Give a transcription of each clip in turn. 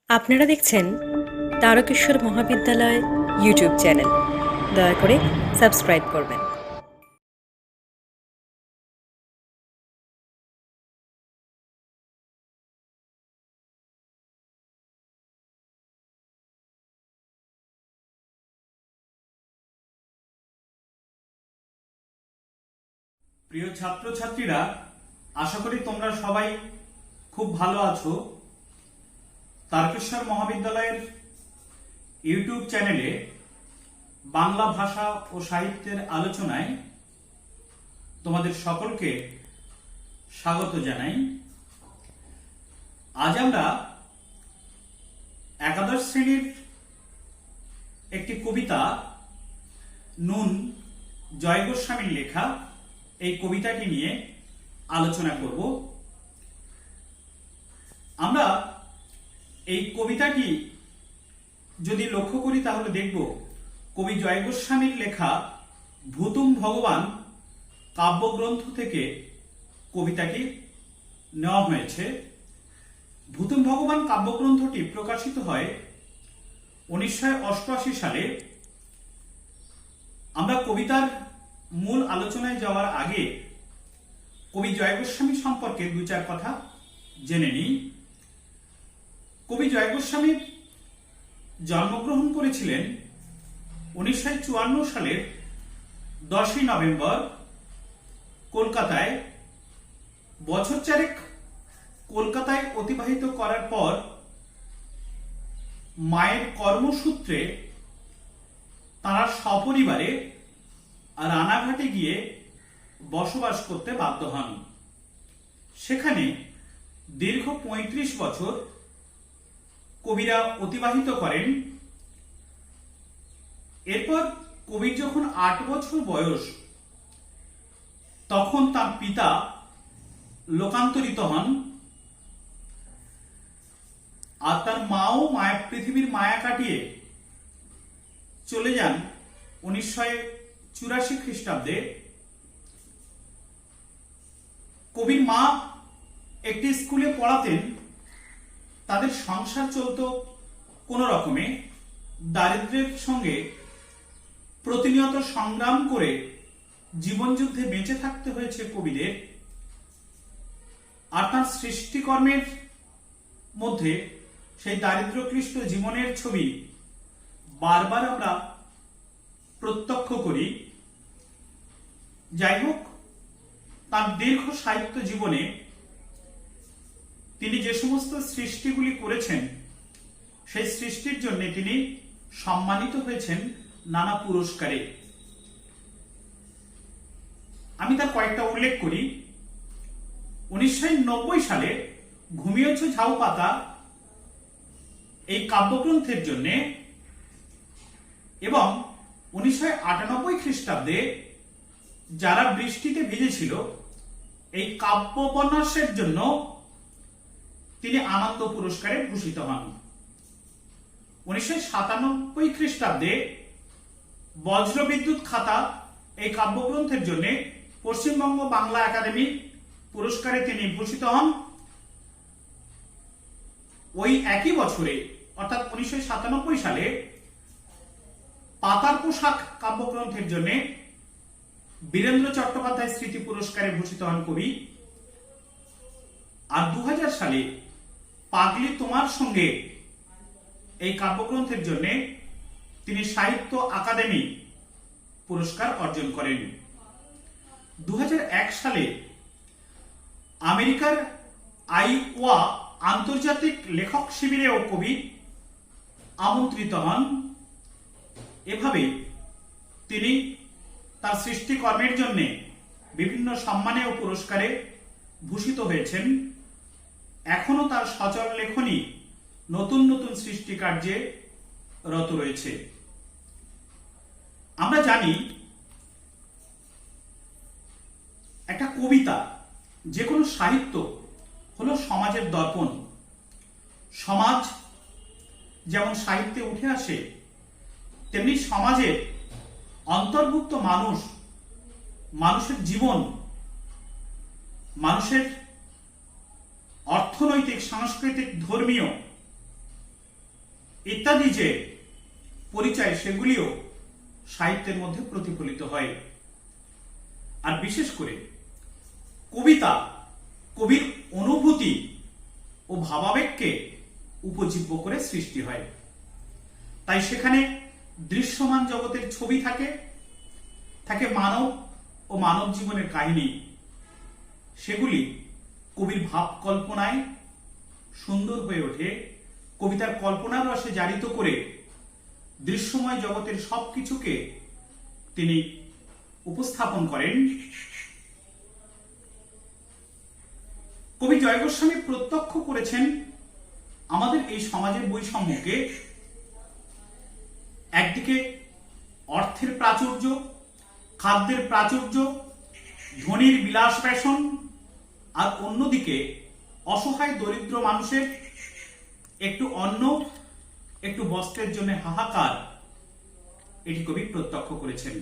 আপনারা দেখছেন তারকেশ্বর মহাবিদ্যালয় ইউটিউব চ্যানেল। দয়া করে সাবস্ক্রাইব করবেন। প্রিয় ছাত্রছাত্রীরা, আশা করি তোমরা সবাই খুব ভালো আছো। তারকেশ্বর মহাবিদ্যালয়ের ইউটিউব চ্যানেলে বাংলা ভাষা ও সাহিত্যের আলোচনায় তোমাদের সকলকে স্বাগত জানাই। আজ আমরা একাদশ শ্রেণীর একটি কবিতা নুন জয় গোস্বামীর লেখা এই কবিতাটি নিয়ে আলোচনা করব। আমরা এই কবিতাটি যদি লক্ষ্য করি তাহলে দেখব কবি জয় গোস্বামীর লেখা ভূতুম ভগবান কাব্যগ্রন্থ থেকে কবিতাটি নেওয়া হয়েছে। ভূতুম ভগবান কাব্যগ্রন্থটি প্রকাশিত হয় 1988 সালে। আমরা কবিতার মূল আলোচনায় যাওয়ার আগে কবি জয় গোস্বামী সম্পর্কে দু চার কথা জেনে নিই। কবি জয় গোস্বামী জন্মগ্রহণ করেছিলেন 1954 সালের 10ই নভেম্বর কলকাতায়। বছর চারেক কলকাতায় অতিবাহিত করার পর মায়ের কর্মসূত্রে তারা সপরিবারে রানাঘাটে গিয়ে বসবাস করতে বাধ্য হন। সেখানে দীর্ঘ 35 বছর কবিরা অতিবাহিত করেন। এরপর কবির যখন 8 বছর বয়স তখন তার পিতা লোকান্তরিত হন, আর তার মাও পৃথিবীর মায়া কাটিয়ে চলে যান 1984 খ্রিস্টাব্দে। কবির মা একটি স্কুলে পড়াতেন। তাদের সংসার চলত কোন রকমে। দারিদ্র্যের সঙ্গে প্রতিনিয়ত সংগ্রাম করে জীবনযুদ্ধে বেঁচে থাকতে হয়েছে কবিদের। আর তার সৃষ্টিকর্মের মধ্যে সেই দারিদ্র্যক্লিষ্ট জীবনের ছবি বারবার আমরা প্রত্যক্ষ করি। যাই হোক, তার দীর্ঘ সাহিত্য জীবনে তিনি যে সমস্ত সৃষ্টিগুলি করেছেন সেই সৃষ্টির জন্য তিনি সম্মানিত হয়েছেন নানা পুরস্কারে। আমি তার কয়েকটা উল্লেখ করি। 1990 সালে ঘুমিয়েছ ঝাউ পাতা এই কাব্যগ্রন্থের জন্য এবং 1998 খ্রিস্টাব্দে যারা বৃষ্টিতে ভিজেছিল এই কাব্য উপন্যাসের জন্য তিনি আনন্দ পুরস্কারে ভূষিত হন। 1997 খ্রিস্টাব্দে বজ্রবিদ্যুৎ খাতা এই কাব্যগ্রন্থের জন্য পশ্চিমবঙ্গ বাংলা একাডেমি পুরস্কারে তিনি ভূষিত হন। ওই একই বছরে অর্থাৎ 1997 সালে পাতার পোশাক কাব্যগ্রন্থের জন্য বীরেন্দ্র চট্টোপাধ্যায় স্মৃতি পুরস্কারে ভূষিত হন কবি। আর 2000 সালে পাগলি তোমার সঙ্গে এই কাব্যগ্রন্থের জন্য তিনি সাহিত্য আকাদেমি পুরস্কার অর্জন করেন। 2001 সালে আমেরিকার আইওয়া আন্তর্জাতিক লেখক শিবিরেও কবি আমন্ত্রিত হন। এভাবে তিনি তার সৃষ্টিকর্মের জন্য বিভিন্ন সম্মানে ও পুরস্কারে ভূষিত হয়েছেন। এখনো তার সচল লেখনী নতুন নতুন সৃষ্টি কার্যে রত রয়েছে। আমরা জানি একটা কবিতা, যে কোনো সাহিত্য হলো সমাজের দর্পণ। সমাজ যেমন সাহিত্যে উঠে আসে তেমনি সমাজের অন্তর্ভুক্ত মানুষের জীবন, মানুষের অর্থনৈতিক, সাংস্কৃতিক, ধর্মীয় ইত্যাদি যে পরিচয়, সেগুলিও সাহিত্যের মধ্যে প্রতিফলিত হয়। আর বিশেষ করে কবিতা কবির অনুভূতি ও ভাবাবেগকে উপজীব্য করে সৃষ্টি হয়। তাই সেখানে দৃশ্যমান জগতের ছবি থাকে, থাকে মানব ও মানব জীবনের কাহিনী। সেগুলি কবির ভাব কল্পনায় সুন্দর হয়ে ওঠে, কবিতার কল্পনার রসে জারিত করে দৃশ্যময় জগতের সবকিছুকে তিনি উপস্থাপন করেন। কবি জয় গোস্বামী প্রত্যক্ষ করেছেন আমাদের এই সমাজের বৈষম্যকে। একদিকে অর্থের প্রাচুর্য, খাদ্যের প্রাচুর্য, ধনীর বিলাস ফ্যাশন, আর অন্যদিকে অসহায় দরিদ্র মানুষের একটু অন্ন, একটু বস্ত্রের জন্য হাহাকার, এটি কবি প্রত্যক্ষ করেছেন।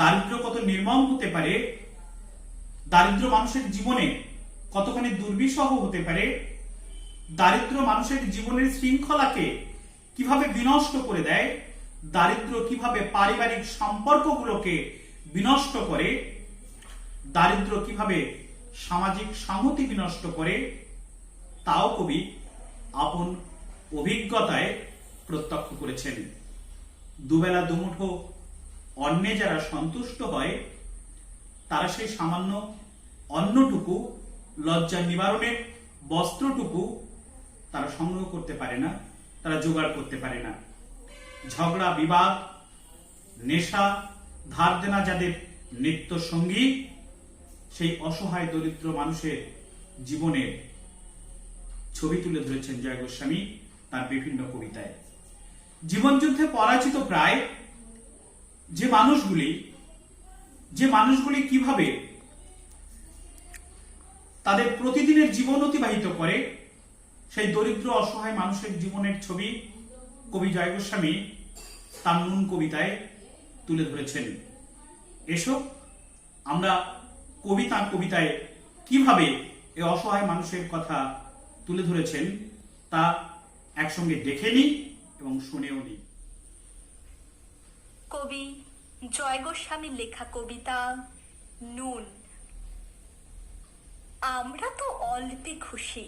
দারিদ্র কত নির্মম হতে পারে, দারিদ্র মানুষের জীবনে কতখানি দুর্বিষহ হতে পারে, দারিদ্র মানুষের জীবনের শৃঙ্খলাকে কিভাবে বিনষ্ট করে দেয়, দারিদ্র কিভাবে পারিবারিক সম্পর্কগুলোকে বিনষ্ট করে, দারিদ্র কিভাবে সামাজিক সংহতি বিনষ্ট করে, তাও কবি আপন অভিজ্ঞতায় প্রত্যক্ষ করেছেন। দুবেলা দুমুঠো অন্নে যারা সন্তুষ্ট হয়, তারা সেই সামান্য অন্নটুকু, লজ্জা নিবারণের বস্ত্রটুকু তারা সংগ্রহ করতে পারে না, তারা জোগাড় করতে পারে না। ঝগড়া, বিবাদ, নেশা, ধার দেনা যাদের নিত্য সঙ্গী, সেই অসহায় দরিদ্র মানুষের জীবনের ছবি তুলে ধরেছেন জয় গোস্বামী তার বিভিন্ন কবিতায়। জীবনযুদ্ধে পরাজিত প্রায় যে মানুষগুলি কিভাবে তাদের প্রতিদিনের জীবন অতিবাহিত করে, সেই দরিদ্র অসহায় মানুষের জীবনের ছবি কবি জয় গোস্বামী তার নুন কবিতায় তুলে ধরেছেন। এসব আমরা তার কবিতায় কিভাবে এই অসহায় মানুষের কথা তুলে ধরেছেন তা একসঙ্গে দেখে নিই এবং শুনেও নিই। কবি জয় গোস্বামীর লেখা কবিতা নুন। আমরা তো অল্পে খুশি,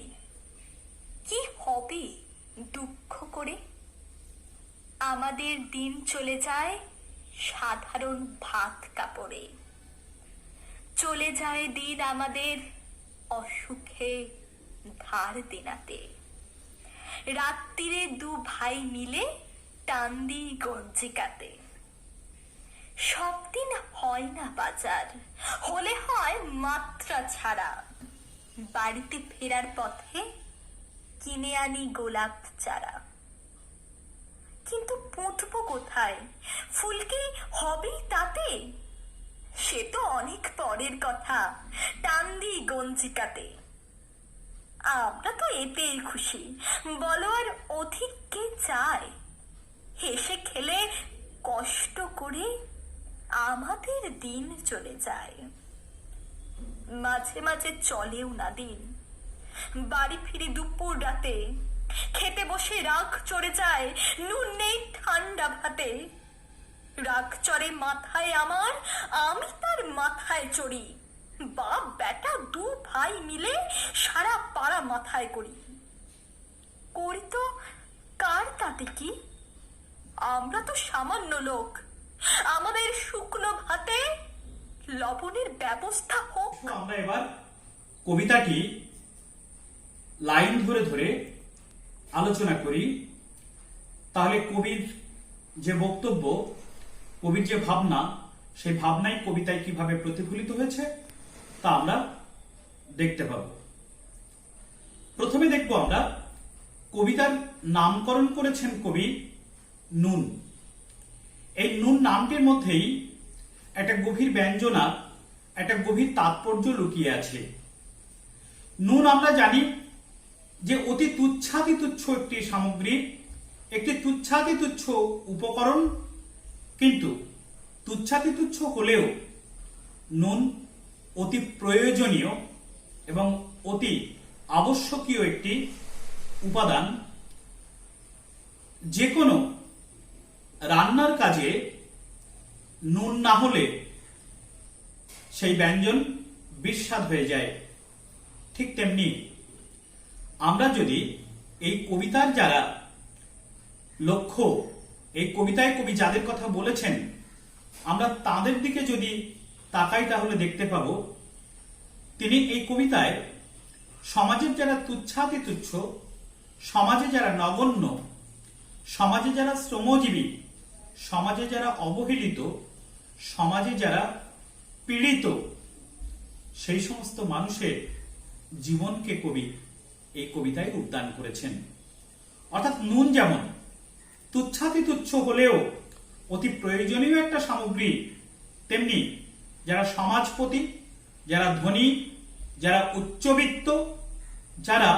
কি হবে দুঃখ করে। আমাদের দিন চলে যায় সাধারণ ভাত কাপড়ে। চলে যায় দিন আমাদের অসুখে ধার দেনাতে। রাত্রিরে দু ভাই মিলে টান দিই গঞ্জিকাতে। সব দিন হয় না বাজার, হলে হয় মাত্রা ছাড়া। বাড়িতে ফেরার পথে কিনে আনি গোলাপ চারা। কিন্তু পুঁতবো কোথায়, ফুল কি হবেই তাতে? সে তো অনেক পরের কথা, টান দিই গঞ্জিকাতে। আমরা তো এতেই খুশি, বলো আর অধিক কে চায়? হেসে খেলে কষ্ট করে আমাদের দিন চলে যায়। মাঝে মাঝে চলেও না দিন, বাড়ি ফিরি দুপুর রাতে। খেতে বসে রাগ চড়ে যায়, নুন নেই ঠান্ডা ভাতে। রাগ চড়ে মাথায় আমার, আমি তার মাথায় চড়ি। বাপ বেটা দু ভাই মিলে সারা পাড়া মাথায় করি। করি তো কার তাতে কি? আমরা তো সামান্য লোক, আমাদের শুকনো ভাতে লবণের ব্যবস্থা হোক। আমরা এবার কবিতাটি লাইন ধরে ধরে আলোচনা করি। তাহলে কবির যে বক্তব্য, কবির যে ভাবনা, সেই ভাবনাই কবিতায় কিভাবে প্রতিফলিত হয়েছে তা আমরা দেখতে পাব। প্রথমে দেখব আমরা কবিতার নামকরণ করেছেন কবি নুন। এই নুন নামটির মধ্যেই একটা গভীর ব্যঞ্জনা, একটা গভীর তাৎপর্য লুকিয়ে আছে। নুন আমরা জানি যে অতি তুচ্ছাতি তুচ্ছ একটি সামগ্রী, একটি তুচ্ছাতি তুচ্ছ উপকরণ, কিন্তু তুচ্ছাতি তুচ্ছ হলেও নুন অতি প্রয়োজনীয় এবং অতি আবশ্যকীয় একটি উপাদান। যে কোনো রান্নার কাজে নুন না হলে সেই ব্যঞ্জন বিস্বাদ হয়ে যায়। ঠিক তেমনি আমরা যদি এই কবিতার যারা লক্ষ্য, এই কবিতায় কবি যাদের কথা বলেছেন, আমরা তাদের দিকে যদি তাকাই তাহলে দেখতে পাবো তিনি এই কবিতায় সমাজের যারা তুচ্ছাতি তুচ্ছ, সমাজে যারা নগণ্য, সমাজে যারা শ্রমজীবী, সমাজে যারা অবহেলিত, সমাজে যারা পীড়িত, সেই সমস্ত মানুষের জীবনকে কবি এই কবিতায় উদ্যান করেছেন। অর্থাৎ নুন যেমন তুচ্ছাতি তুচ্ছ হলেও অতি প্রয়োজনীয় একটা সামগ্রী, তেমনি যারা সমাজপতি, যারা ধনী, যারা উচ্চবিত্ত, যারা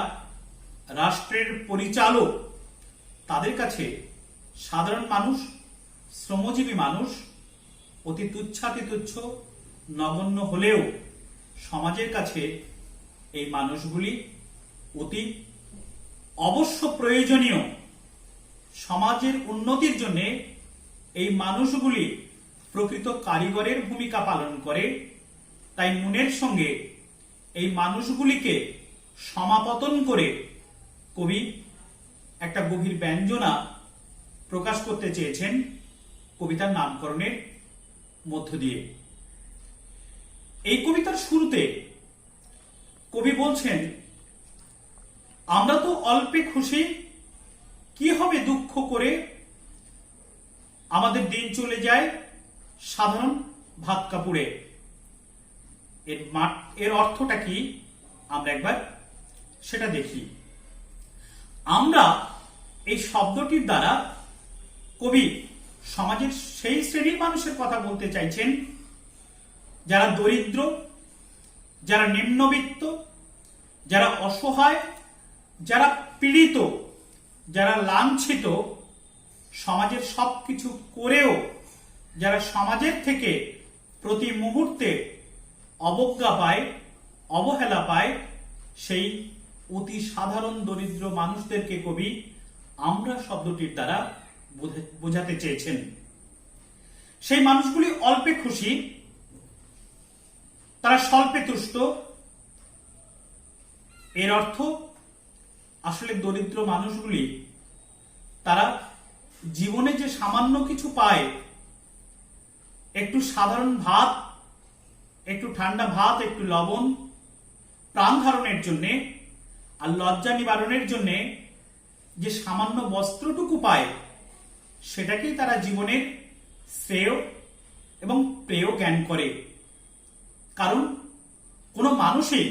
রাষ্ট্রের পরিচালক, তাদের কাছে সাধারণ মানুষ, শ্রমজীবী মানুষ অতি তুচ্ছাতি তুচ্ছ, নগণ্য হলেও সমাজের কাছে এই মানুষগুলি অতি অবশ্য প্রয়োজনীয়। সমাজের উন্নতির জন্য এই মানুষগুলি প্রকৃত কারিগরের ভূমিকা পালন করে। তাই নুনের সঙ্গে এই মানুষগুলিকে সমাপতন করে কবি একটা গভীর ব্যঞ্জনা প্রকাশ করতে চেয়েছেন কবিতার নামকরণের মধ্য দিয়ে। এই কবিতার শুরুতে কবি বলছেন, আমরা তো অল্পে খুশি, কি হবে দুঃখ করে, আমাদের দিন চলে যায় সাধারণ ভাত কাপড়ে। এর অর্থটা কি আমরা একবার সেটা দেখি। আমরা এই শব্দটির দ্বারা কবি সমাজের সেই শ্রেণীর মানুষের কথা বলতে চাইছেন যারা দরিদ্র, যারা নিম্নবিত্ত, যারা অসহায়, যারা পীড়িত, যারা লাঞ্ছিত, সমাজের সবকিছু করেও যারা সমাজের থেকে প্রতি মুহূর্তে অবজ্ঞা পায়, অবহেলা পায়, সেই অতি সাধারণ দরিদ্র মানুষদেরকে কবি আমরা শব্দটির দ্বারা বোঝাতে চেয়েছেন। সেই মানুষগুলি অল্পে খুশি, তারা স্বল্পে তুষ্ট। এর অর্থ আসলে দরিদ্র মানুষগুলি তারা জীবনে যে সামান্য কিছু পায়, একটু সাধারণ ভাত, একটু ঠান্ডা ভাত, একটু লবণ প্রাণ ধারণের জন্যে আর লজ্জা নিবারণের জন্যে যে সামান্য বস্ত্রটুকু পায়, সেটাকেই তারা জীবনের শ্রেয় এবং প্রেয় জ্ঞান করে। কারণ কোনো মানুষই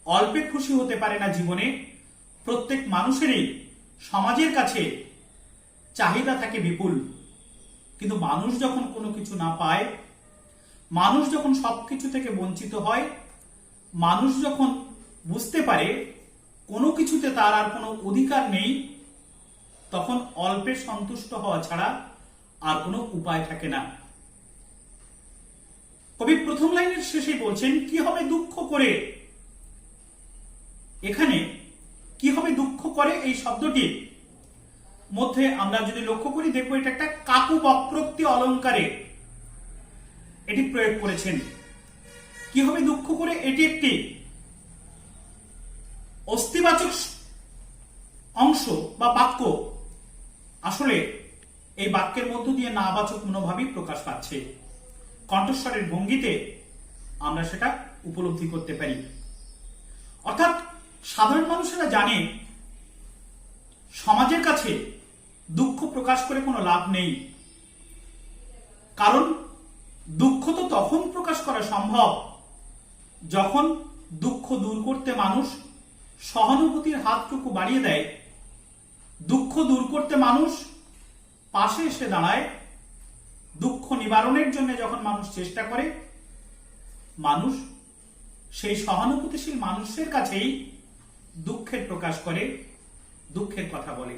অল্পে খুশি হতে পারে না জীবনে। প্রত্যেক মানুষেরই সমাজের কাছে চাহিদা থাকে বিপুল। কিন্তু মানুষ যখন কোনো কিছু না পায়, মানুষ যখন সবকিছু থেকে বঞ্চিত হয়, মানুষ যখন বুঝতে পারে কোনো কিছুতে তার আর কোনো অধিকার নেই, তখন অল্পে সন্তুষ্ট হওয়া ছাড়া আর কোনো উপায় থাকে না। কবি প্রথম লাইনের শেষে বলছেন, কি হবে দুঃখ করে। এখানে কি হবে দুঃখ করে এই শব্দটির মধ্যে আমরা যদি লক্ষ্য করি, দেখবো এটা একটা কাকু বক্রোক্তি অলঙ্কারে এটি প্রয়োগ করেছেন। কি হবে দুঃখ করে এটি একটি অস্তিবাচক অংশ বা বাক্য। আসলে এই বাক্যের মধ্য দিয়ে নাবাচক মনোভাবই প্রকাশ পাচ্ছে। কণ্ঠস্বরের ভঙ্গিতে আমরা সেটা উপলব্ধি করতে পারি। অর্থাৎ সাধারণ মানুষেরা জানে সমাজের কাছে দুঃখ প্রকাশ করে কোনো লাভ নেই। কারণ দুঃখ তো তখন প্রকাশ করা সম্ভব যখন দুঃখ দূর করতে মানুষ সহানুভূতির হাতটুকু বাড়িয়ে দেয়, দুঃখ দূর করতে মানুষ পাশে এসে দাঁড়ায়, দুঃখ নিবারণের জন্য যখন মানুষ চেষ্টা করে, মানুষ সেই সহানুভূতিশীল মানুষের কাছেই দুঃখের প্রকাশ করে, দুঃখের কথা বলে।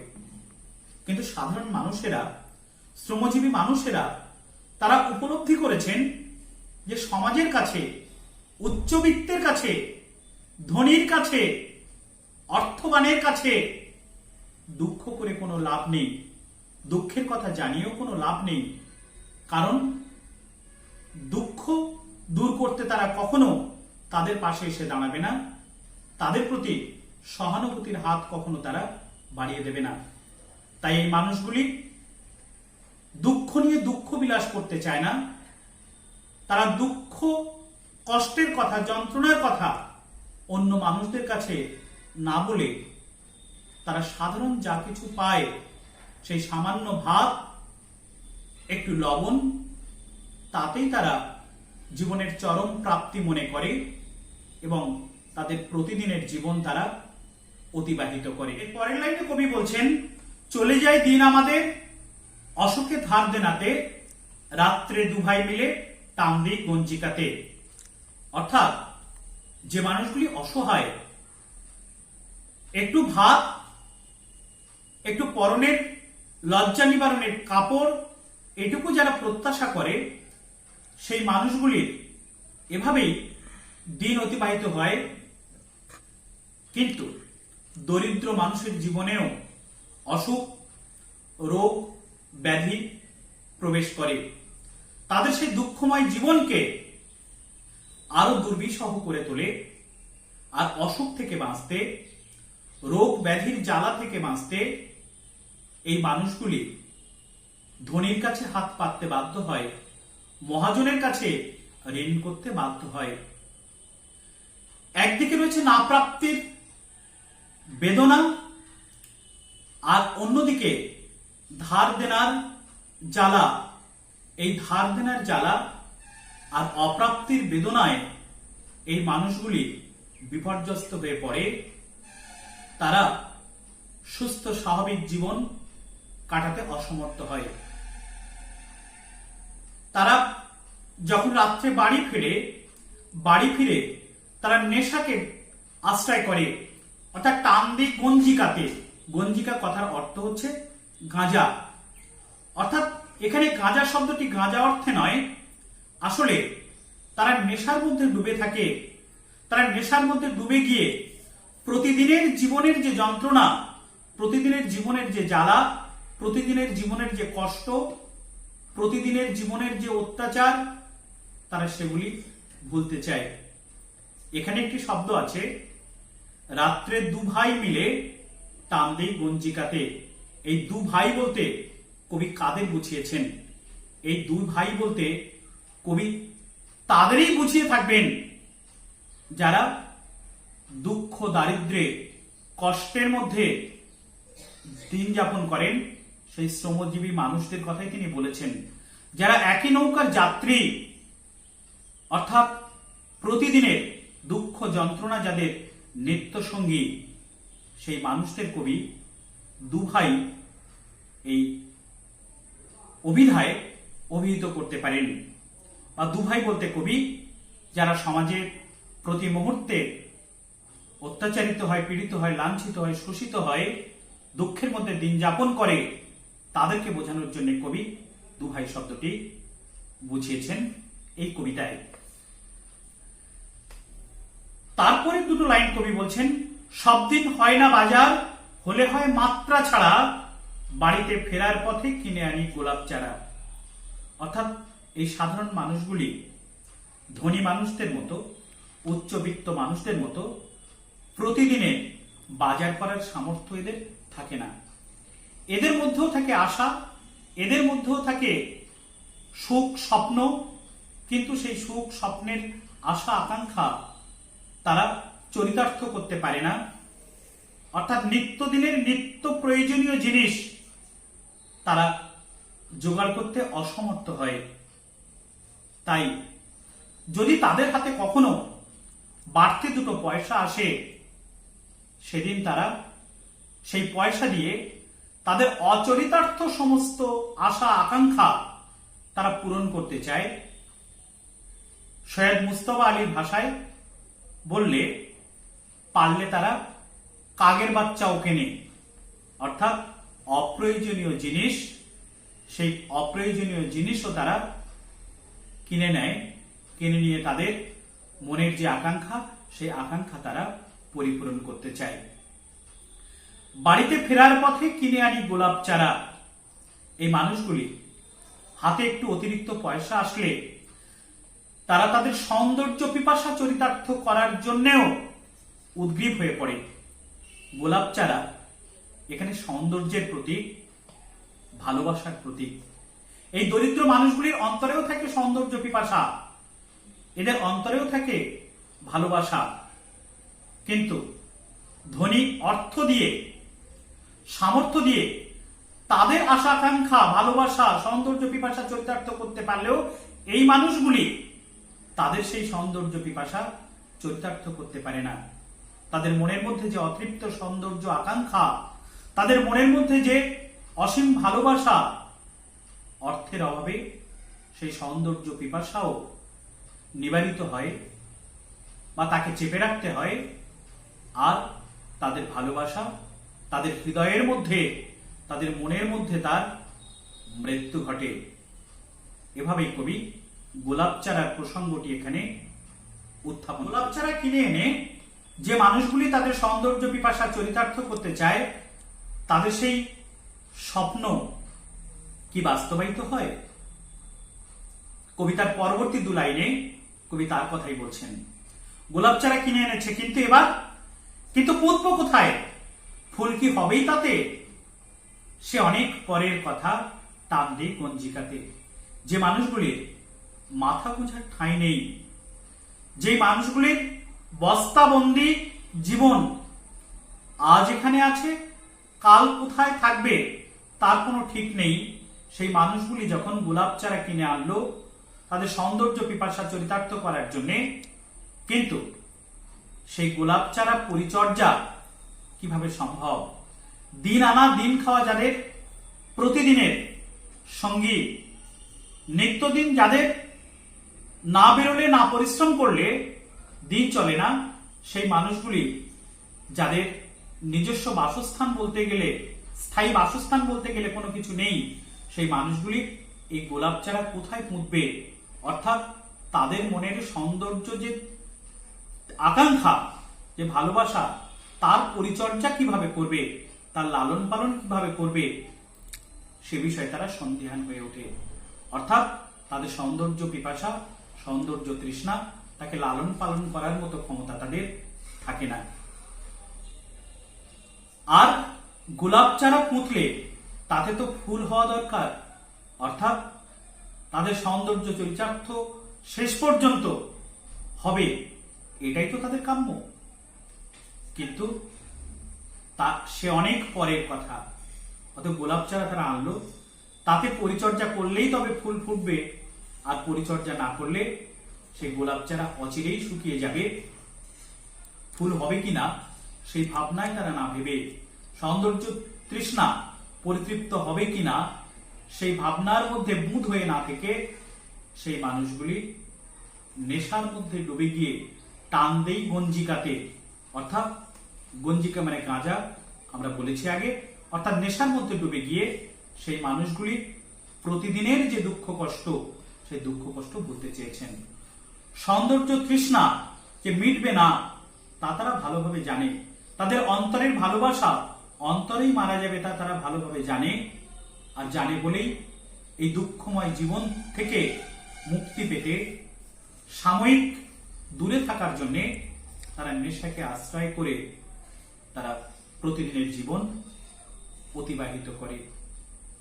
কিন্তু সাধারণ মানুষেরা, শ্রমজীবী মানুষেরা তারা উপলব্ধি করেছেন যে সমাজের কাছে, উচ্চবিত্তের কাছে, ধনীর কাছে, অর্থবানের কাছে দুঃখ করে কোনো লাভ নেই, দুঃখের কথা জানিয়েও কোনো লাভ নেই। কারণ দুঃখ দূর করতে তারা কখনো তাদের পাশে এসে দাঁড়াবে না, তাদের প্রতি সহানুভূতির হাত কখনো তারা বাড়িয়ে দেবে না। তাই এই মানুষগুলি দুঃখ নিয়ে দুঃখ বিলাস করতে চায় না। তারা দুঃখ, কষ্টের কথা, যন্ত্রণার কথা অন্য মানুষদের কাছে না বলে তারা সাধারণ যা কিছু পায়, সেই সামান্য ভাত, একটু লবণ, তাতেই তারা জীবনের চরম প্রাপ্তি মনে করে এবং তাদের প্রতিদিনের জীবন তারা অতিবাহিত করে। এর পরের লাইনে কবি বলছেন, চলে যায় দিন আমাদের অশোকে ধার দেনাতে, রাত্রে দুভাই মিলে টান দিই গঞ্জিকাতে। অর্থাৎ যে মানুষগুলি অসহায়, একটু ভাত, একটু পরনের লজ্জা নিবারণের কাপড়, এটুকু যারা প্রত্যাশা করে, সেই মানুষগুলির এভাবেই দিন অতিবাহিত হয়। কিন্তু দরিদ্র মানুষের জীবনেও অসুখ, রোগ, ব্যাধি প্রবেশ করে। তাদের সেই দুঃখময় জীবনকে আরো দুর্বিষহ করে তোলে। আর অসুখ থেকে বাঁচতে, রোগ ব্যাধির জ্বালা থেকে বাঁচতে এই মানুষগুলি ধনীর কাছে হাত পাততে বাধ্য হয়, মহাজনের কাছে ঋণ করতে বাধ্য হয়। একদিকে রয়েছে না প্রাপ্তির বেদনা, আর অন্যদিকে ধার দেনার জ্বালা। এই ধার দেনার জ্বালা আর অপ্রাপ্তির বেদনায় এই মানুষগুলি বিপর্যস্ত হয়ে পড়ে। তারা সুস্থ স্বাভাবিক জীবন কাটাতে অসমর্থ হয়। তারা যখন রাত্রে বাড়ি ফিরে তারা নেশাকে আশ্রয় করে, অর্থাৎ টান দিয়ে গঞ্জিকাতে। গঞ্জিকা কথার অর্থ হচ্ছে গাঁজা। অর্থাৎ এখানে গাঁজা শব্দটি গাঁজা অর্থে নয়, আসলে তারা নেশার মধ্যে ডুবে থাকে। তারা নেশার মধ্যে ডুবে গিয়ে প্রতিদিনের জীবনের যে যন্ত্রণা, প্রতিদিনের জীবনের যে জ্বালা, প্রতিদিনের জীবনের যে কষ্ট, প্রতিদিনের জীবনের যে অত্যাচার, তারা সেগুলি ভুলতে চায়। এখানে একটি শব্দ আছে, রাত্রে দুভাই মিলে টান দেই গঞ্জিকাতে। এই দু ভাই বলতে কবি কাদের বুঝিয়েছেন? এই দুই ভাই বলতে কবি তাদেরই বুঝিয়ে থাকবেন যারা দুঃখ, দারিদ্র্যে, কষ্টের মধ্যে দিন যাপন করেন। সেই শ্রমজীবী মানুষদের কথাই তিনি বলেছেন, যারা একই নৌকার যাত্রী, অর্থাৎ প্রতিদিনের দুঃখ যন্ত্রণা যাদের নিত্য সঙ্গী, সেই মানুষদের কবি দুভাই এই অভিধায় অভিহিত করতে পারেন। বা দুভাই বলতে কবি যারা সমাজের প্রতি মুহূর্তে অত্যাচারিত হয়, পীড়িত হয়, লাঞ্ছিত হয়, শোষিত হয়, দুঃখের মধ্যে দিন যাপন করে, তাদেরকে বোঝানোর জন্য কবি দুভাই শব্দটি বুঝিয়েছেন এই কবিতায়। তারপরে দুটো লাইন কবি বলছেন, সব দিন হয় না বাজার, হলে হয় মাত্রা ছাড়া, বাড়িতে ফেরার পথে কিনে আনি গোলাপ চারা। অর্থাৎ এই সাধারণ মানুষগুলি ধনী মানুষদের মতো, উচ্চবিত্ত মানুষদের মতো প্রতিদিনে বাজার করার সামর্থ্য এদের থাকে না। এদের মধ্যেও থাকে আশা, এদের মধ্যেও থাকে সুখ, স্বপ্ন, কিন্তু সেই সুখ, স্বপ্নের আশা, আকাঙ্ক্ষা তারা চরিতার্থ করতে পারে না। অর্থাৎ নিত্যদিনের নিত্য প্রয়োজনীয় জিনিস তারা জোগাড় করতে অসমর্থ হয়। তাই যদি তাদের হাতে কখনো বাড়তি দুটো পয়সা আসে, সেদিন তারা সেই পয়সা দিয়ে তাদের অচরিতার্থ সমস্ত আশা, আকাঙ্ক্ষা তারা পূরণ করতে চায়। সৈয়দ মুস্তফা আলীর ভাষায় বললে, পারলে তারা কাগের বাচ্চাও কেনে। অর্থাৎ অপ্রয়োজনীয় জিনিস, সেই অপ্রয়োজনীয় জিনিসও তারা কিনে নেয়। কিনে নিয়ে তাদের মনের যে আকাঙ্ক্ষা, সেই আকাঙ্ক্ষা তারা পরিপূরণ করতে চায়। বাড়িতে ফেরার পথে কিনে আনি গোলাপ চারা। এই মানুষগুলি হাতে একটু অতিরিক্ত পয়সা আসলে তারা তাদের সৌন্দর্য পিপাসা চরিতার্থ করার জন্যেও উদ্গ্রীব হয়ে পড়ে। গোলাপ চারা এখানে সৌন্দর্যের প্রতীক, ভালোবাসার প্রতীক। এই দরিদ্র মানুষগুলির অন্তরেও থাকে সৌন্দর্য পিপাসা, এদের অন্তরেও থাকে ভালোবাসা। কিন্তু ধনী অর্থ দিয়ে, সামর্থ্য দিয়ে তাদের আশা আকাঙ্ক্ষা, ভালোবাসা, সৌন্দর্য পিপাসা চরিতার্থ করতে পারলেও এই মানুষগুলি তাদের সেই সৌন্দর্য পিপাসা চরিতার্থ করতে পারে না। তাদের মনের মধ্যে যে অতৃপ্ত সৌন্দর্য আকাঙ্ক্ষা, তাদের মনের মধ্যে যে অসীম ভালোবাসা, অর্থের অভাবে সেই সৌন্দর্য পিপাসাও নিবারিত হয় বা তাকে চেপে রাখতে হয়। আর তাদের ভালোবাসা, তাদের হৃদয়ের মধ্যে, তাদের মনের মধ্যে তার মৃত্যু ঘটে। এভাবেই কবি গোলাপ চারার প্রসঙ্গটি এখানে উত্থাপন। গোলাপ চারা কিনে এনে যে মানুষগুলি তাদের সৌন্দর্য পিপাসা চরিতার্থ করতে চায়, তাদের সেই স্বপ্ন কি বাস্তবায়িত হয়? কবিতার পরবর্তী দু লাইনে কবি তার কথাই বলছেন। গোলাপ চারা কিনে এনেছে, কিন্তু পুঁতবো কোথায়? ফুল কি হবেই তাতে? সে অনেক পরের কথা, টান দিয়ে গঞ্জিকাতে। যে মানুষগুলির মাথা গোঁজার ঠাঁই নেই, যে মানুষগুলির বস্তাবন্দি জীবন, আজ এখানে আছে কাল কোথায় থাকবে তার কোনো ঠিক নেই, সেই মানুষগুলি যখন গোলাপ চারা কিনে আনলো তাদের সৌন্দর্য পিপাসা চরিতার্থ করার জন্যে, কিন্তু সেই গোলাপ চারা পরিচর্যা কিভাবে সম্ভব? দিন আনা দিন খাওয়া যাদের প্রতিদিনের সঙ্গী, নিত্যদিন যাদের না বেরোলে, না পরিশ্রম করলে দিন চলে না, সেই মানুষগুলি যাদের নিজস্ব বাসস্থান বলতে গেলে, স্থায়ী বাসস্থান বলতে গেলে কোনো কিছু নেই, সেই মানুষগুলি এই গোলাপ চারা কোথায় পুঁতবে? অর্থাৎ তাদের মনের সৌন্দর্য যে আকাঙ্ক্ষা, যে ভালোবাসা, তার পরিচর্যা কিভাবে করবে, তার লালন পালন কিভাবে করবে, সে বিষয়ে তারা সন্দিহান হয়ে ওঠে। অর্থাৎ তাদের সৌন্দর্য পিপাসা, সৌন্দর্য তৃষ্ণা, তাকে লালন পালন করার মতো ক্ষমতা তাদের থাকে না। আর গোলাপ চারা পুঁতলে তাতে তো ফুল হওয়া দরকার, অর্থাৎ তাদের সৌন্দর্য চরিতার্থ শেষ পর্যন্ত হবে, এটাই তো তাদের কাম্য। কিন্তু তা সে অনেক পরের কথা। অত গোলাপ চারা তারা আনলো, তাতে পরিচর্যা করলেই তবে ফুল ফুটবে, আর পরিচর্যা না করলে সেই গোলাপ চারা অচিরেই শুকিয়ে যাবে। ফুল হবে কিনা সেই ভাবনায় তারা না ভেবে, সৌন্দর্য তৃষ্ণা পরিতৃপ্ত হবে কিনা সেই ভাবনার মধ্যে বুঁদ হয়ে না থেকে সেই মানুষগুলি নেশার মধ্যে ডুবে গিয়ে টান দেই গঞ্জিকাতে। অর্থাৎ গঞ্জিকা মানে গাঁজা, আমরা বলেছি আগে। অর্থাৎ নেশার মধ্যে ডুবে গিয়ে সেই মানুষগুলি প্রতিদিনের যে দুঃখ কষ্ট, সেই দুঃখ কষ্ট ভুলতে চেয়েছেন। সৌন্দর্য তৃষ্ণা যে মিটবে না তা তারা ভালোভাবে জানে। তাদের অন্তরের ভালোবাসা অন্তরেই মারা যাবে তা তারা ভালোভাবে জানে। আর জানে বলেই এই দুঃখময় জীবন থেকে মুক্তি পেতে, সাময়িক দূরে থাকার জন্য তারা নেশাকে আশ্রয় করে তারা প্রতিদিনের জীবন অতিবাহিত করে।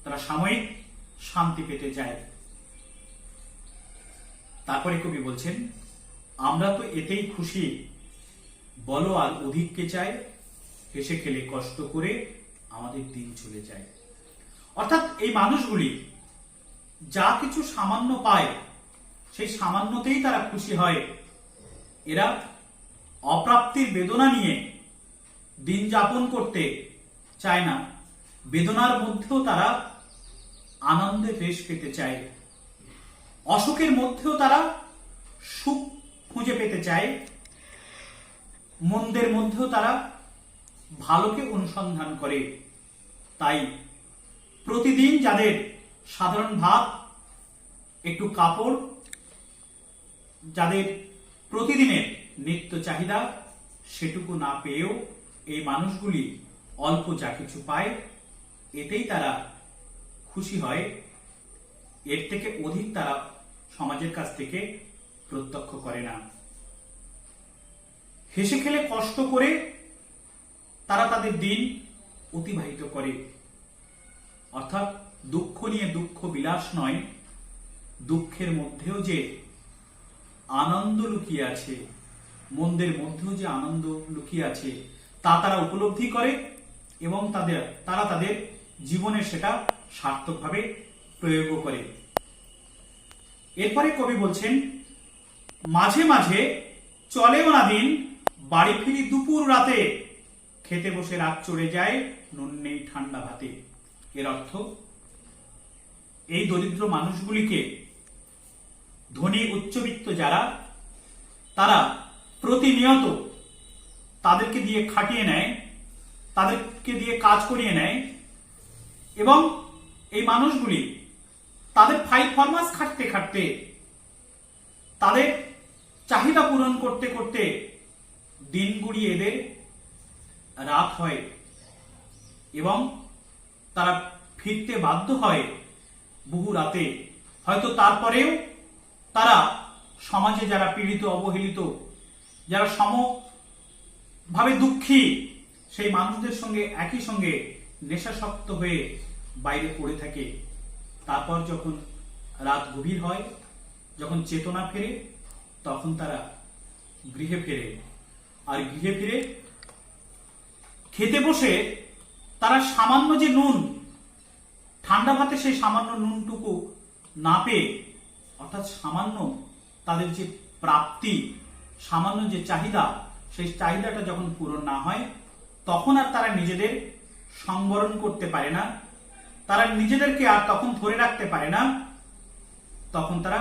তারা সাময়িক শান্তি পেতে যায়। তারপরে কবি বলছেন, আমরা তো এতেই খুশি, বলো আর অধিককে চাই, হেসে খেলে কষ্ট করে আমাদের দিন চলে যায়। অর্থাৎ এই মানুষগুলি যা কিছু সামান্য পায় সেই সামান্যতেই তারা খুশি হয়। এরা অপ্রাপ্তির বেদনা নিয়ে দিন যাপন করতে চায় না, বেদনার মধ্যেও তারা আনন্দে রেশ পেতে চায়, অসুখের মধ্যেও তারা সুখ খুঁজে পেতে চায়, মন্দের মধ্যেও তারা ভালোকে অনুসন্ধান করে। তাই প্রতিদিন যাদের সাধারণ ভাত, একটু কাপড়, যাদের প্রতিদিনের নিত্য চাহিদা সেটুকু না পেয়েও এই মানুষগুলি অল্প যা কিছু পায় এতেই তারা খুশি হয়, এর থেকে অধিক তারা সমাজের কাছ থেকে প্রত্যক্ষ করে না। হেসে খেলে কষ্ট করে তারা তাদের দিন অতিবাহিত করে, অর্থাৎ দুঃখ নিয়ে দুঃখ বিলাস নয়, দুঃখের মধ্যেও যে আনন্দ লুকিয়ে আছে, মন্দের মধ্যেও যে আনন্দ লুকিয়ে আছে তা তারা উপলব্ধি করে এবং তারা তাদের জীবনে সেটা সার্থকভাবে প্রয়োগ করে। এরপরে কবি বলছেন, মাঝে মাঝে চলেও না দিন, বাড়ি ফিরি দুপুর রাতে, খেতে বসে রাত চড়ে যায়, নুন নেই ঠান্ডা ভাতে। এর অর্থ, এই দরিদ্র মানুষগুলিকে ধনী উচ্চবিত্ত যারা, তারা প্রতিনিয়ত তাদেরকে দিয়ে খাটিয়ে নেয়, তাদেরকে দিয়ে কাজ করিয়ে নেয় এবং এই মানুষগুলি তাদের ফাইল ফরমাস খাটতে খাটতে, তাদের চাহিদা পূরণ করতে করতে দিন গুড়িয়ে এদের রাত হয় এবং তারা ফিরতে বাধ্য হয় বহু রাতে। হয়তো তারপরেও তারা সমাজে যারা পীড়িত, অবহেলিত, যারা সমভাবে দুঃখী, সেই মানুষদের সঙ্গে একই সঙ্গে নেশাসক্ত হয়ে বাইরে পড়ে থাকে। তারপর যখন রাত গভীর হয়, যখন চেতনা ফেরে, তখন তারা গৃহে ফেরে। আর গৃহে ফিরে খেতে বসে তারা সামান্য যে নুন, ঠান্ডা ভাতে সেই সামান্য নুনটুকু না পেয়ে, অর্থাৎ সামান্য তাদের যে প্রাপ্তি, সামান্য যে চাহিদা, সেই চাহিদাটা যখন পূরণ না হয়, তখন আর তারা নিজেদের সংবরণ করতে পারে না, তারা নিজেদেরকে আর তখন ধরে রাখতে পারে না, তখন তারা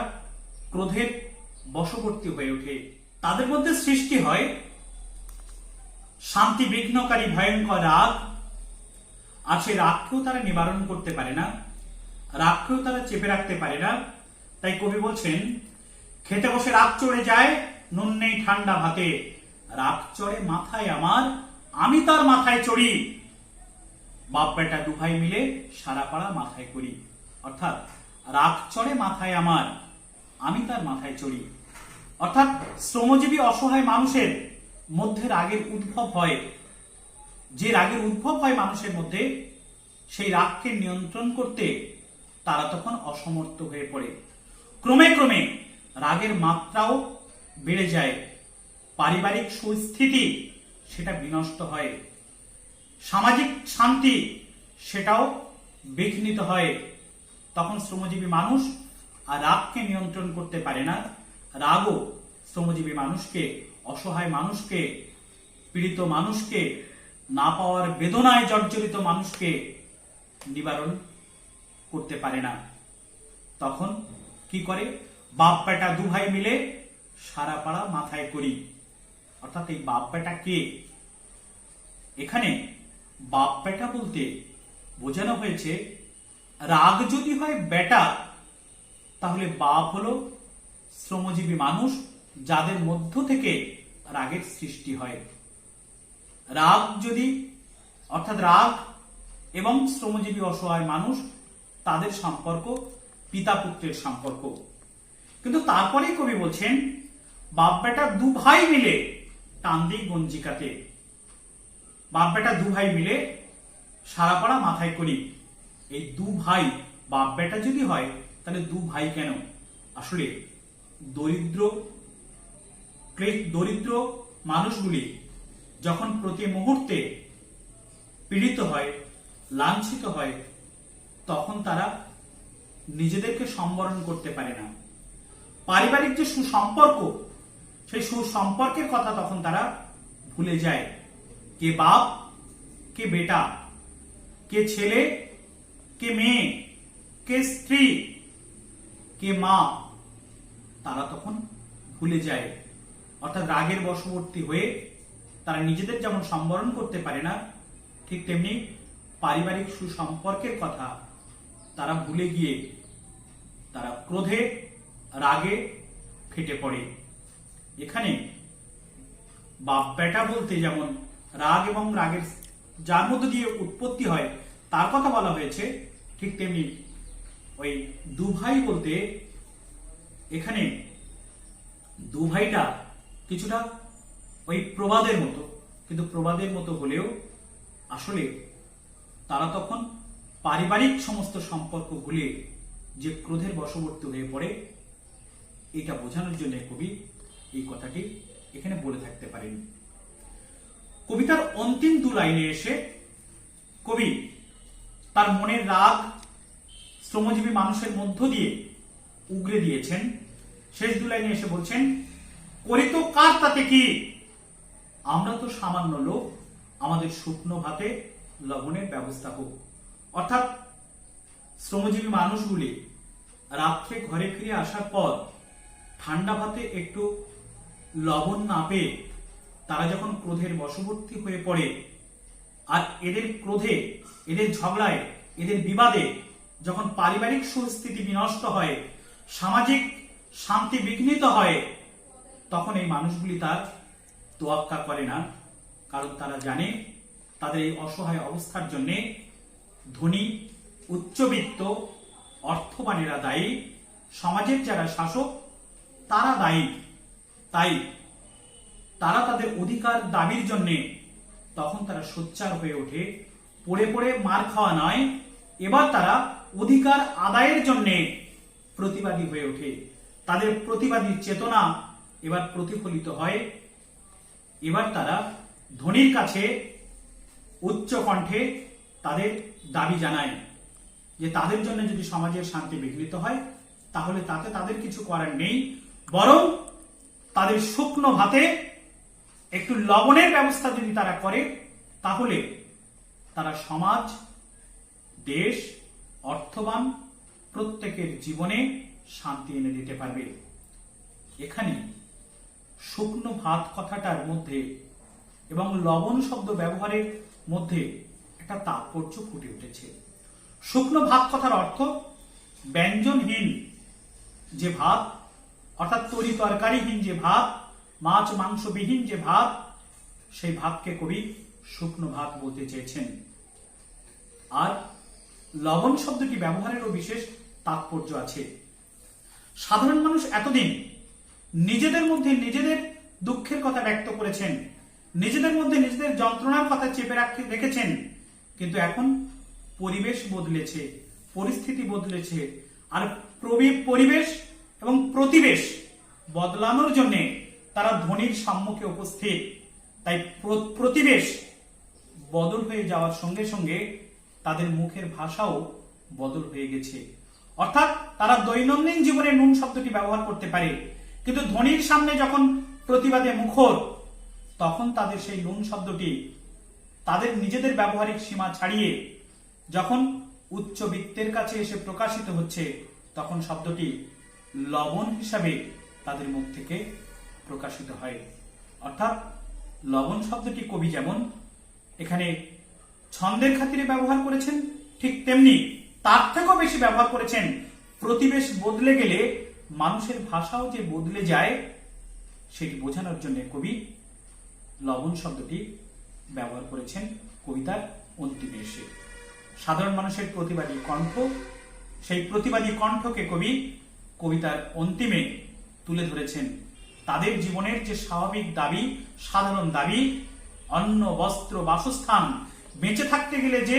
ক্রোধের বশবর্তী হয়ে ওঠে। তাদের মধ্যে সৃষ্টি হয় শান্তি বিঘ্নকারী ভয়ঙ্কর রাগ। আর সেই রাগকেও তারা নিবারণ করতে পারে না, রাগকেও তারা চেপে রাখতে পারে না। তাই কবি বলছেন, খেতে বসে রাগ চড়ে যায়, নুন নেই ঠান্ডা ভাতে, রাগ চড়ে মাথায় আমার, আমি তার মাথায় চড়ি, বাপ বেটা দুভাই মিলে সারা পাড়া মাথায় করি। অর্থাৎ রাগ চড়ে মাথায় আমার, আমি তার মাথায় চড়ি। অর্থাৎ শ্রমজীবী অসহায় মানুষের মধ্যে রাগের উদ্ভব হয়। যে রাগের উদ্ভব হয় মানুষের মধ্যে, সেই রাগকে নিয়ন্ত্রণ করতে তারা তখন অসমর্থ হয়ে পড়ে। ক্রমে ক্রমে রাগের মাত্রাও বেড়ে যায়, পারিবারিক সুস্থিতি সেটা বিনষ্ট হয়, সামাজিক শান্তি সেটাও বিঘ্নিত হয়। তখন শ্রমজীবী মানুষ আর রাগকে নিয়ন্ত্রণ করতে পারে না। রাগও শ্রমজীবী মানুষকে, অসহায় মানুষকে, পীড়িত মানুষকে, না পাওয়ার বেদনায় জর্জরিত মানুষকে নিবারণ করতে পারে না। তখন কি করে? বাপ বেটা দুভাই মিলে সারা পাড়া মাথায় করি। অর্থাৎ এই বাপ বেটা কে? এখানে বাপ বেটা বলতে বোঝানো হয়েছে, রাগ যদি হয় বেটা, তাহলে বাপ হলো শ্রমজীবী মানুষ, যাদের মধ্য থেকে রাগের সৃষ্টি হয়। রাগ যদি, অর্থাৎ রাগ এবং শ্রমজীবী অসহায় মানুষ, তাদের সম্পর্ক পিতা পুত্রের সম্পর্ক। কিন্তু তারপরেই কবি বলছেন, বাপ বেটা দু ভাই মিলে টান দিই গঞ্জিকাতে। বাপ বেটা দু ভাই মিলে সারা পাড়া মাথায় করি। এই দু ভাই, বাপ বেটা যদি হয় তাহলে দু ভাই কেন? আসলে দরিদ্র মানুষগুলি যখন প্রতি মুহূর্তে পীড়িত হয়, লাঞ্ছিত হয়, তখন তারা নিজেদেরকে সম্বরণ করতে পারে না। পারিবারিক যে সুসম্পর্ক, সেই সুসম্পর্কের কথা তখন তারা ভুলে যায়। কে বাপ, কে বেটা, কে ছেলে, কে মেয়ে, কে স্ত্রী, কে মা, তারা তখন ভুলে যায়। অর্থাৎ রাগের বশবর্তী হয়ে তারা নিজেদের যেমন সম্বরণ করতে পারে না, ঠিক তেমনি পারিবারিক সুসম্পর্কের কথা তারা ভুলে গিয়ে তারা ক্রোধে, রাগে ফেটে পড়ে। এখানে বাপ বেটা বলতে যেমন রাগ এবং রাগের যার মধ্য দিয়ে উৎপত্তি হয় তার কথা বলা হয়েছে, ঠিক তেমনি ওই দুভাই বলতে এখানে দুভাইটা কিছুটা ওই প্রবাদের মতো, কিন্তু প্রবাদের মতো হলেও আসলে তারা তখন পারিবারিক সমস্ত সম্পর্ক ভুলে যে ক্রোধের বশবর্তী হয়ে পড়ে, এটা বোঝানোর জন্য কবি এই কথাটি এখানে বলে থাকতে পারেন। কবিতার অন্তিম দু লাইনে এসে কবি তার মনের রাগ শ্রমজীবী মানুষের মধ্য দিয়ে উগরে দিয়েছেন। শেষ দু লাইনে এসে বলছেন, করিত কার তাতে কি, আমরা তো সামান্য লোক, আমাদের শুকনো ভাতে লবণের ব্যবস্থা হোক। অর্থাৎ শ্রমজীবী মানুষগুলি রাত্রে ঘরে ফিরে আসার পর ঠান্ডা ভাতে একটু লবণ না পেয়ে তারা যখন ক্রোধের বশবর্তী হয়ে পড়ে, আর এদের ক্রোধে, এদের ঝগড়ায়, এদের বিবাদে যখন পারিবারিক সুস্থিতি বিনষ্ট হয়, সামাজিক শান্তি বিঘ্নিত হয়, তখন এই মানুষগুলি তার তোয়াক্কা করে না। কারণ তারা জানে তাদের এই অসহায় অবস্থার জন্য ধনী, উচ্চবিত্ত, অর্থবানেরা দায়ী, সমাজের যারা শাসক তারা দায়ী। তাই তারা তাদের অধিকার দাবির জন্য তখন তারা সোচ্চার হয়ে ওঠে, পড়ে পড়ে মার খাওয়া নয়, এবার তারা অধিকার আদায়ের জন্য প্রতিবাদী হয়ে ওঠে। তাদের প্রতিবাদী চেতনা এবার প্রতিফলিত হয়। এবার তারা ধনীর কাছে উচ্চ কণ্ঠে তাদের দাবি জানায় যে তাদের জন্য যদি সমাজের শান্তি বিঘ্নিত হয় তাহলে তাতে তাদের কিছু করার নেই, বরং তাদের শুকনো ভাতে একটু লবণের ব্যবস্থা যদি তারা করে তাহলে তারা সমাজ, দেশ, অর্থবান প্রত্যেকের জীবনে শান্তি এনে দিতে পারবে। এখানে শুকনো ভাত কথাটার মধ্যে এবং লবণ শব্দ ব্যবহারের মধ্যে একটা তাৎপর্য ফুটে উঠেছে। শুকনো ভাত কথার অর্থ ব্যঞ্জনহীন যে ভাত, অর্থাৎ তরি তরকারিহীন যে ভাত, মাছ মাংসবিহীন যে ভাত, সেই ভাতকে কবি শুকনো ভাত বলতে চেয়েছেন। আর লবণ শব্দটি ব্যবহারেরও বিশেষ তাৎপর্য আছে। সাধারণ মানুষ এতদিন নিজেদের মধ্যে নিজেদের দুঃখের কথা ব্যক্ত করেছেন, নিজেদের মধ্যে নিজেদের যন্ত্রণার কথা চেপে রেখেছেন, কিন্তু এখন পরিবেশ বদলেছে, পরিস্থিতি বদলেছে, আর পরিবেশ এবং প্রতিবেশ বদলানোর জন্য তারা ধনীর সম্মুখে উপস্থিত। তাই প্রতিবেশ বদল হয়ে যাওয়ার সঙ্গে সঙ্গে তাদের মুখের ভাষাও বদল হয়ে গেছে। অর্থাৎ তারা দৈনন্দিন জীবনে নুন শব্দটি ব্যবহার করতে পারে, কিন্তু ধনীর সামনে যখন প্রতিবাদে মুখর, তখন তাদের সেই নুন শব্দটি তাদের নিজেদের ব্যবহারিক সীমা ছাড়িয়ে যখন উচ্চবিত্তের কাছে এসে প্রকাশিত হচ্ছে, তখন শব্দটি লবণ হিসাবে তাদের মুখ থেকে প্রকাশিত হয়। অর্থাৎ লবণ শব্দটি কবি যেমন এখানে ছন্দের খাতিরে ব্যবহার করেছেন, ঠিক তেমনি তার থেকেও বেশি ব্যবহার করেছেন প্রতিবেশ বদলে গেলে মানুষের ভাষাও যে বদলে যায় সেটি বোঝানোর জন্য কবি লবণ শব্দটি ব্যবহার করেছেন কবিতার অন্তিমে এসে। সাধারণ মানুষের প্রতিবাদী কণ্ঠ, সেই প্রতিবাদী কণ্ঠকে কবি কবিতার অন্তিমে তুলে ধরেছেন। তাদের জীবনের যে স্বাভাবিক দাবি, সাধারণ দাবি, অন্ন, বস্ত্র, বাসস্থান, বেঁচে থাকতে গেলে যে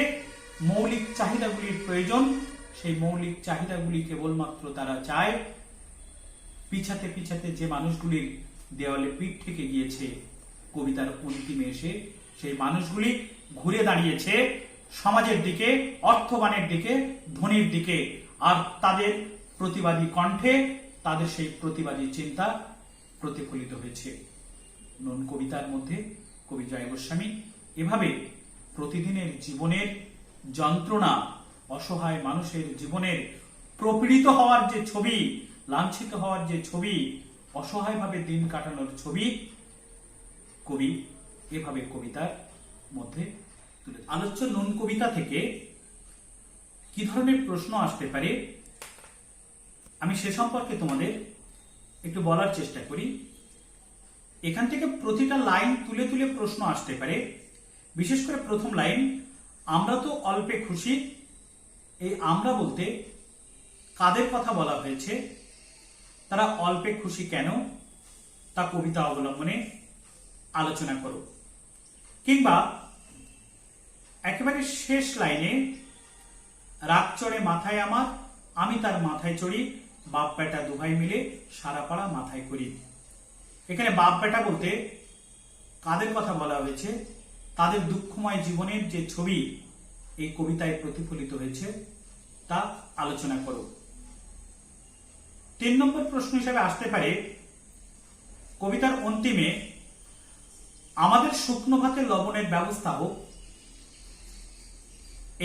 মৌলিক চাহিদাগুলির প্রয়োজন, সেই মৌলিক চাহিদাগুলি কেবলমাত্র তারা চায়। পিছাতে পিছাতে যে মানুষগুলির দেওয়ালে পিঠ থেকে গিয়েছে, কবিতার অন্তিমে এসে সেই মানুষগুলি ঘুরে দাঁড়িয়েছে সমাজের দিকে, অর্থবানের দিকে, ধনীর দিকে। আর তাদের প্রতিবাদী কণ্ঠে তাদের সেই প্রতিবাদী চিন্তা প্রতিফলিত হয়েছে। নুন কবিতার মধ্যে কবি জয় গোস্বামী এভাবে প্রতিদিনের জীবনের যন্ত্রণা, অসহায় মানুষের জীবনের প্রপীড়িত হওয়ার যে ছবি, লাঞ্ছিত হওয়ার যে ছবি, অসহায়ভাবে দিন কাটানোর ছবি কবি এভাবে কবিতার মধ্যে তুলে। আলোচ্য নুন কবিতা থেকে কি ধরনের প্রশ্ন আসতে পারে আমি সে সম্পর্কে তোমাদের একটু বলার চেষ্টা করি। এখান থেকে প্রতিটা লাইন তুলে তুলে প্রশ্ন আসতে পারে, বিশেষ করে প্রথম লাইন, আমরা তো অল্পে খুশি। এই আমরা বলতে কাদের কথা বলা হয়েছে, তারা অল্পে খুশি কেন, তা কবিতা অবলম্বনে আলোচনা করো। কিংবা একেবারে শেষ লাইনে, রাগ চড়ে মাথায় আমার, আমি তার মাথায় চড়ি, বাপ বেটা দুভাই মিলে সারা পাড়া মাথায় করি। এখানে বাপ বেটা বলতে কাদের কথা বলা হয়েছে, তাদের দুঃখময় জীবনের যে ছবি এই কবিতায় প্রতিফলিত হয়েছে তা আলোচনা করো। 3 নম্বর প্রশ্ন হিসেবে আসতে পারে, কবিতার অন্তিমে আমাদের শুকনো ভাতে লবণের ব্যবস্থা হোক,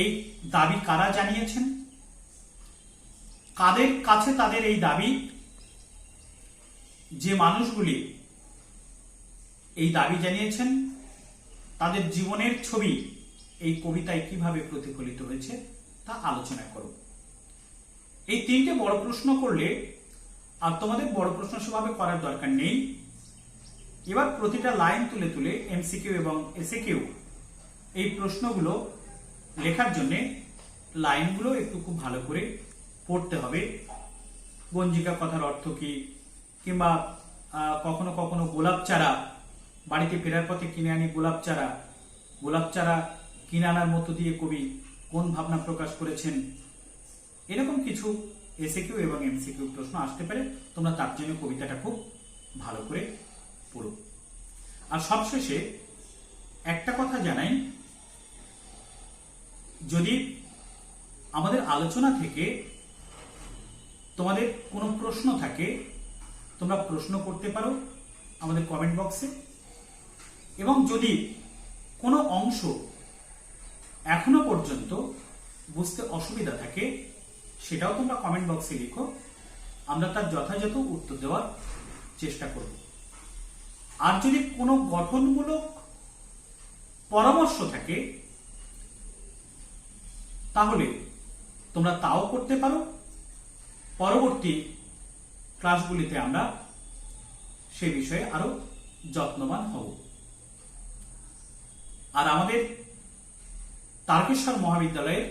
এই দাবি কারা জানিয়েছেন, কাদের কাছে তাদের এই দাবি, যে মানুষগুলি এই দাবি জানিয়েছেন তাদের জীবনের ছবি এই কবিতায় কিভাবে প্রতিফলিত হয়েছে তা আলোচনা করো। এই 3টে বড় প্রশ্ন করলে আর তোমাদের বড় প্রশ্ন সেভাবে করার দরকার নেই। এবার প্রতিটা লাইন তুলে তুলে এমসিকিউ এবং এসএকিউ এই প্রশ্নগুলো লেখার জন্য লাইনগুলো একটু খুব ভালো করে পড়তে হবে। গঞ্জিকা কথার অর্থ কি, কিংবা কখনো কখনো গোলাপ চারা, বাড়িতে ফেরার পথে কিনে আনি গোলাপ চারা কিনে আনার মধ্য দিয়ে কবি কোন ভাবনা প্রকাশ করেছেন, এরকম কিছু এসএকিউ এবং এমসিকিউ প্রশ্ন আসতে পারে। তোমরা তার জন্য কবিতাটা খুব ভালো করে পড়ো। আর সবশেষে একটা কথা জানাই, যদি আমাদের আলোচনা থেকে তোমাদের কোনো প্রশ্ন থাকে তোমরা প্রশ্ন করতে পারো আমাদের কমেন্ট বক্সে, এবং যদি কোনো অংশ এখনো পর্যন্ত বুঝতে অসুবিধা থাকে সেটাও তোমরা কমেন্ট বক্সে লিখো, আমরা তার যথাযথ উত্তর দেওয়ার চেষ্টা করব। আর যদি কোনো গঠনমূলক পরামর্শ থাকে তাহলে তোমরা তাও করতে পারো। পরবর্তী ক্লাসগুলিতে আমরা সে বিষয়ে আরো যত্নবান হব। আর আমাদের তারকেশ্বর মহাবিদ্যালয়ের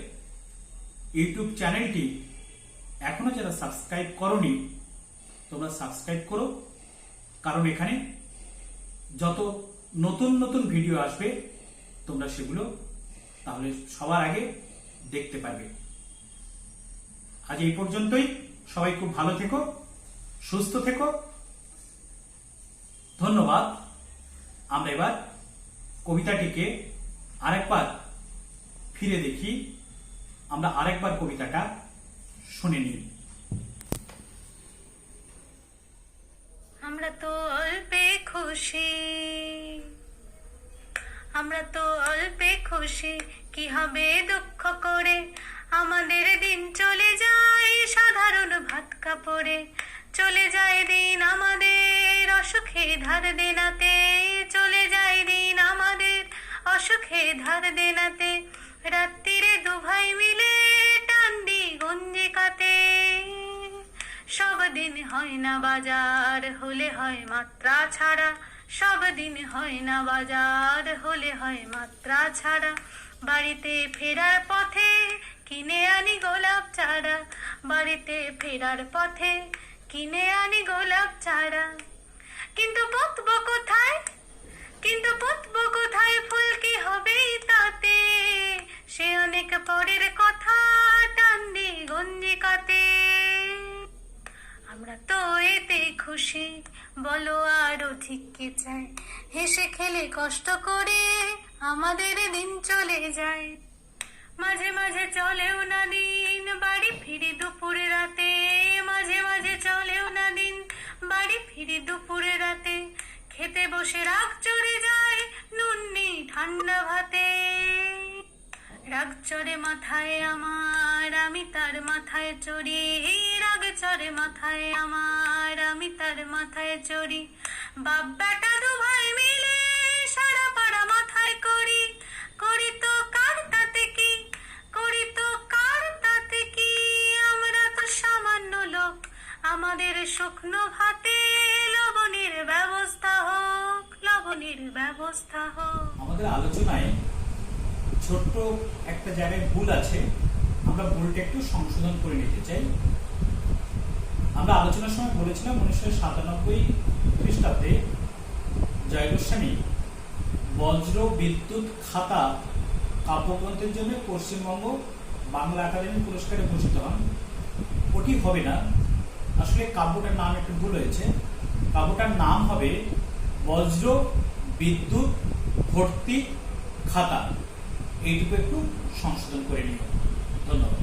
ইউটিউব চ্যানেলটি এখনো যারা সাবস্ক্রাইব করোনি তোমরা সাবস্ক্রাইব করো, কারণ এখানে যত নতুন নতুন ভিডিও আসবে তোমরা সেগুলো তাহলে সবার আগে দেখতে পারবে। আজ এই পর্যন্তই। সবাই খুব ভালো থেকো, সুস্থ থেকো, ধন্যবাদ। আমরা এবার কবিতাটিকে আরেকবার ফিরে দেখি, আমরা আরেকবার কবিতাটা শুনে নিই। আমরা তো অল্পে খুশি, আমরা তো অল্পে খুশি, কি হবে দুঃখ করে, আমাদের দিন চলে যায় সাধারণ ভাত কাপড়ে, চলে যায় দিন আমাদের অসুখে ধার দেনাতে, চলে যায় দিন আমাদের অসুখে ধার দেনাতে, রাত্রিরে দুভাই মিলে টান্ডি গঞ্জিকাতে, সব দিন হয় না বাজার, হলে হয় মাত্রা ছাড়া, সব দিন হয় না বাজার, হলে হয় মাত্রা ছাড়া, বাড়িতে ফেরার পথে কিনে আনি গোলাপ চারা, বাড়িতে ফেরার পথে কিনে আনি গোলাপ চারা, কিন্তু পুতবো কোথায়, কিন্তু পুতবো কোথায়, ফুল কি হবে তাতে, সে অনেক পরের কথা, টান্ডি গঞ্জিকাতে। আমরা তো এতে খুশি, বলো আরো ঠিক কি চাই, হেসে খেলে কষ্ট করে আমাদের দিন চলে যায়, মাঝে মাঝে চলেও না দিন, বাড়ি ফিরি দুপুরে রাতে, মাঝে মাঝে চলেও না দিন, বাড়ি ফিরি দুপুরে রাতে, খেতে বসে রাগ চড়ে যায়, নুন নেই ঠান্ডা ভাতে, রাগ চড়ে মাথায় আমার, আমি তার মাথায় চড়ি, রাগ চড়ে মাথায় আমার, আমি তার মাথায় চড়ি, বাপ বেটা দুভাই মিলে সারা পাড়া মাথায় করি, করি তো কার তাতে কি, করি তো কার তাতে কি, আমরা তো সামান্য লোক, আমাদের শুকনো ভাতে লবণের ব্যবস্থা হোক, লবণের পানির ব্যবস্থা হোক। আমাদের আলোচনায় ছোট্ট একটা জায়গায় ভুল আছে, আমরা ভুলটা একটু সংশোধন করে নিতে চাই। আমরা আলোচনার সময় বলেছিলাম 1997 খ্রিস্টাব্দে জয় গোস্বামী বজ্র বিদ্যুৎ খাতা কাব্যগ্রন্থের জন্য পশ্চিমবঙ্গ বাংলা একাডেমি পুরস্কারে ভূষিত হন। ওটি হবে না, আসলে কাব্যটার নাম একটু ভুল হয়েছে। কাব্যটার নাম হবে বজ্র বিদ্যুৎ ভর্তি খাতা। এইটুকু একটু সংশোধন করে নিও। ধন্যবাদ।